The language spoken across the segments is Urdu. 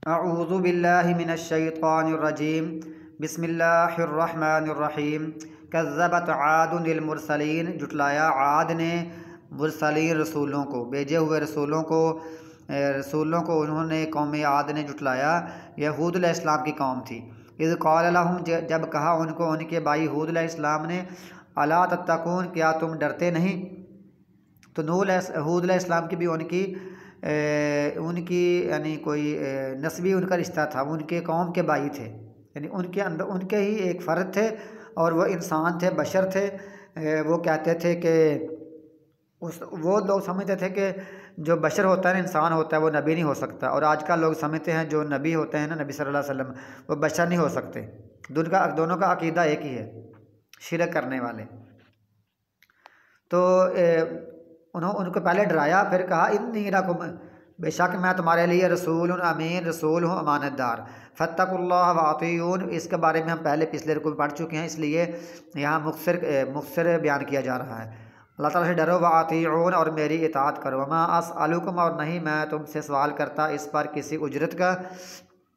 اعوذ باللہ من الشیطان الرجیم بسم اللہ الرحمن الرحیم کذبت عاد المرسلین، جٹلایا عاد نے مرسلین رسولوں کو، بھیجے ہوئے رسولوں کو انہوں نے قوم عاد نے جٹلایا۔ یہ ہود علیہ السلام کی قوم تھی۔ اذ قال لهم، جب کہا ان کو ان کے بھائی ہود علیہ السلام نے، الا تتقون، کیا تم ڈرتے نہیں؟ تو ہود علیہ السلام کی بھی ان کی یعنی کوئی نسبی ان کا رشتہ تھا، ان کے قوم کے بھائی تھے، یعنی ان کے اندر ان کے ہی ایک فرد تھے، اور وہ انسان تھے، بشر تھے۔ وہ کہتے تھے کہ وہ لوگ سمجھتے تھے کہ جو بشر ہوتا ہے نا، انسان ہوتا ہے، وہ نبی نہیں ہو سکتا، اور آج کل لوگ سمجھتے ہیں جو نبی ہوتے ہیں نا، نبی صلی اللہ علیہ وسلم، وہ بشر نہیں ہو سکتے۔ دونوں کا عقیدہ ایک ہی ہے، شرک کرنے والے۔ تو ان کو پہلے ڈرایا، پھر کہا انی لکم، بے شک میں تمہارے لیے رسول امین، رسول ہوں امانت دار۔ فاتقوا اللہ واطیعون، اس کے بارے میں ہم پہلے پچھلے رکوع میں پڑھ چکے ہیں، اس لیے یہاں مختصر بیان کیا جا رہا ہے۔ اللہ تعالیٰ سے ڈرو، واطیعون، اور میری اطاعت کرو۔ وما اسألکم، اور نہیں میں تم سے سوال کرتا اس پر کسی اجرت کا،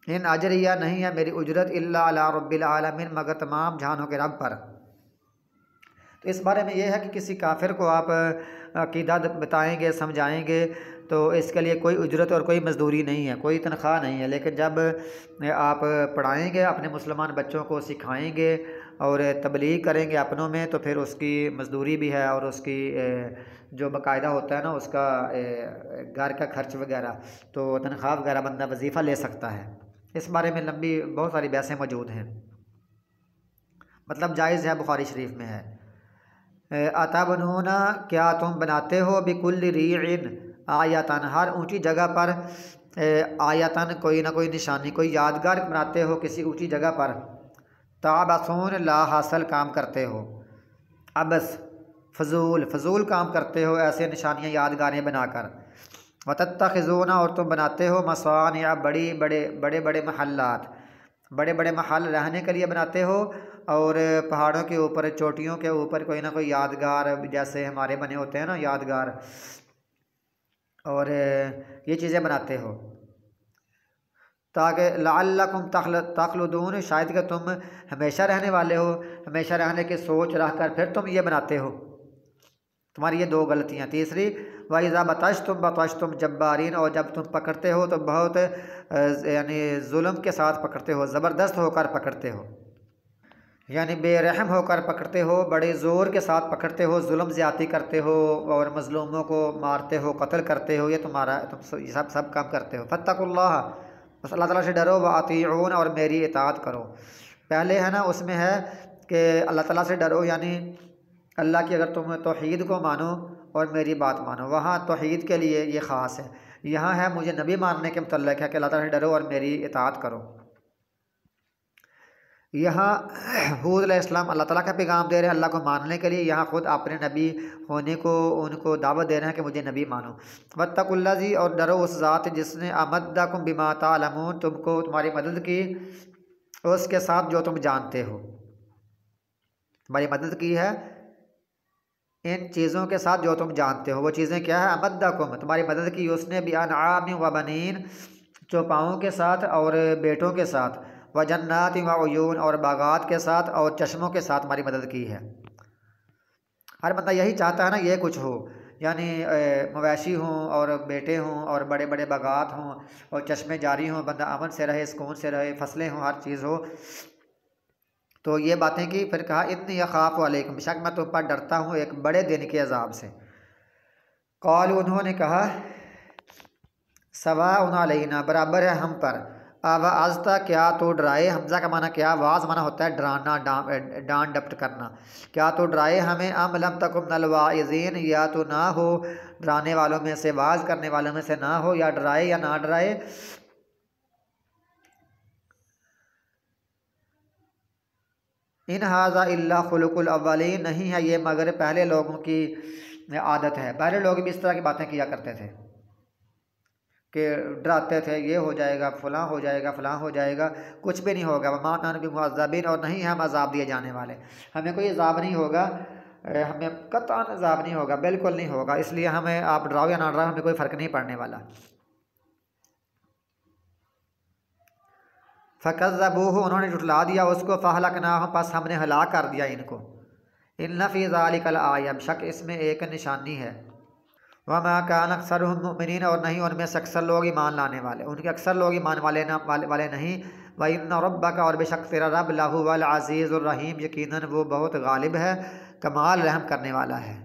ان اجریہ، نہیں ہے میری اجرت، الا علی رب العالمین، مگر تمام جہانوں کے رب پر۔ تو اس بارے میں یہ ہے کہ کسی کافر کو آپ عقیدہ بتائیں گے، سمجھائیں گے، تو اس کے لیے کوئی اجرت اور کوئی مزدوری نہیں ہے، کوئی تنخواہ نہیں ہے۔ لیکن جب آپ پڑھائیں گے، اپنے مسلمان بچوں کو سکھائیں گے اور تبلیغ کریں گے اپنوں میں، تو پھر اس کی مزدوری بھی ہے، اور اس کی جو باقاعدہ ہوتا ہے نا، اس کا گھر کا خرچ وغیرہ، تو تنخواہ وغیرہ بندہ وظیفہ لے سکتا ہے۔ اس بارے میں لمبی بہت ساری بحثیں موجود ہیں، مطلب جائز ہے، بخاری شریف میں ہے۔ اتبنون، کیا تم بناتے ہو، بکل ریع، آیتن، ہر اونچی جگہ پر، آیتن، کوئی نہ کوئی نشانی، کوئی یادگار بناتے ہو کسی اونچی جگہ پر، تعبثون، لا حاصل کام کرتے ہو، عبث، فضول کام کرتے ہو، ایسے نشانیاں یادگاریں بنا کر۔ وتتخذون، اور تم بناتے ہو، مصانع، بڑے محلات، بڑے محل رہنے کے لیے بناتے ہو، اور پہاڑوں کے اوپر، چوٹیوں کے اوپر کوئی نہ کوئی یادگار، جیسے ہمارے بنے ہوتے ہیں نا یادگار، اور یہ چیزیں بناتے ہو تاکہ لعلکم تخلدون، شاید کہ تم ہمیشہ رہنے والے ہو، ہمیشہ رہنے کی سوچ رکھ کر پھر تم یہ بناتے ہو۔ تمہاری یہ دو غلطیاں۔ تیسری، وَإِذَا بَطَشْتُمْ بَطَشْتُمْ جَبَّارِينَ، اور جب تم پکڑتے ہو تو بہت یعنی ظلم کے ساتھ پکڑتے ہو، زبردست ہو کر پکڑتے ہو، یعنی بے رحم ہو کر پکڑتے ہو، بڑے زور کے ساتھ پکڑتے ہو، ظلم زیادتی کرتے ہو، اور مظلوموں کو مارتے ہو، قتل کرتے ہو، یہ تم سب کام کرتے ہو۔ فاتقوا اللہ، بس اللہ تعالیٰ سے ڈرو، واطیعون، اور میری اطاعت کرو۔ پہلے ہے نا اس میں ہے کہ اللہ تعالیٰ سے ڈرو، یعنی اللہ کی اگر تم توحید کو مانو اور میری بات مانو، وہاں توحید کے لیے یہ خاص ہے۔ یہاں ہے مجھے نبی ماننے کے متعلق ہے کہ اللہ تعالیٰ سے ڈرو اور میری اطاعت کرو۔ یہاں حود علیہ السلام اللہ تعالیٰ کا پیغام دے رہے ہیں اللہ کو ماننے کے لیے، یہاں خود اپنے نبی ہونے کو ان کو دعوت دے رہے ہیں کہ مجھے نبی مانو۔ واتقوا الذی، اور ڈرو اس ذات جس نے امدکم بما تعلمون، تم کو تمہاری مدد کی اس کے ساتھ جو تم جانتے ہو، تمہاری مدد کی ہے ان چیزوں کے ساتھ جو تم جانتے ہو۔ وہ چیزیں کیا ہے؟ امدکم، تمہاری مدد کی اس نے بانعام و بنین، چوپاؤں کے ساتھ اور بیٹوں کے ساتھ، وجنات وعیون، اور باغات کے ساتھ اور چشموں کے ساتھ ہماری مدد کی ہے۔ ہر بندہ یہی چاہتا ہے نا یہ کچھ ہو، یعنی مویشی ہوں اور بیٹے ہوں اور بڑے باغات ہوں اور چشمے جاری ہوں، بندہ امن سے رہے، سکون سے رہے، فصلیں ہوں، ہر چیز ہو۔ تو یہ باتیں کی، پھر کہا انی اخاف علیکم، بے شک میں تم پر ڈرتا ہوں ایک بڑے دن کے عذاب سے۔ قالوا، انہوں نے کہا، سواء علینا، برابر ہے ہم پر، اوعظت، کیا تو ڈرائے، حمزہ کا معنی کیا، واعظ معنی ہوتا ہے ڈرانا، ڈانٹ ڈپٹ کرنا، کیا تو ڈرائے ہمیں، ام لم تکن من الواعظین، یا تو نہ ہو ڈرانے والوں میں سے، واعظ کرنے والوں میں سے نہ ہو، یا ڈرائے یا نہ ڈرائے۔ ان ھذا الا خلق الاولین، نہیں ہے یہ مگر پہلے لوگوں کی عادت ہے، پہلے لوگ بھی اس طرح کی باتیں کیا کرتے تھے کہ ڈراتے تھے یہ ہو جائے گا، فلاں ہو جائے گا، فلاں ہو جائے گا، کچھ بھی نہیں ہوگا، وما نحن بمعذبین، اور نہیں ہم عذاب دیے جانے والے، ہمیں کوئی عذاب نہیں ہوگا، ہمیں قطعاً عذاب نہیں ہوگا، بالکل نہیں ہوگا، اس لیے ہمیں آپ ڈراؤ یا نہ ڈراؤ، ہمیں کوئی فرق نہیں پڑنے والا۔ فکذبوہ انہوں نے جھٹلا دیا اس کو، فاہلکناہم پس ہم نے ہلاک کر دیا ان کو۔ ان فی ذلک لآیہ بشک اس میں ایک نشانی ہے۔ وما کان اکثرهم مؤمنین اور نہیں ان میں سے اکثر لوگ ایمان لانے والے، ان کے اکثر لوگ ایمان والے نہیں۔ وَإِنَّ رَبَّكَ اور بے شک تیرا رب لَهُوَ الْعَزِيزُ الرَّحِيمُ یقیناً وہ بہت غالب ہے، کمال رحم کرنے والا ہے۔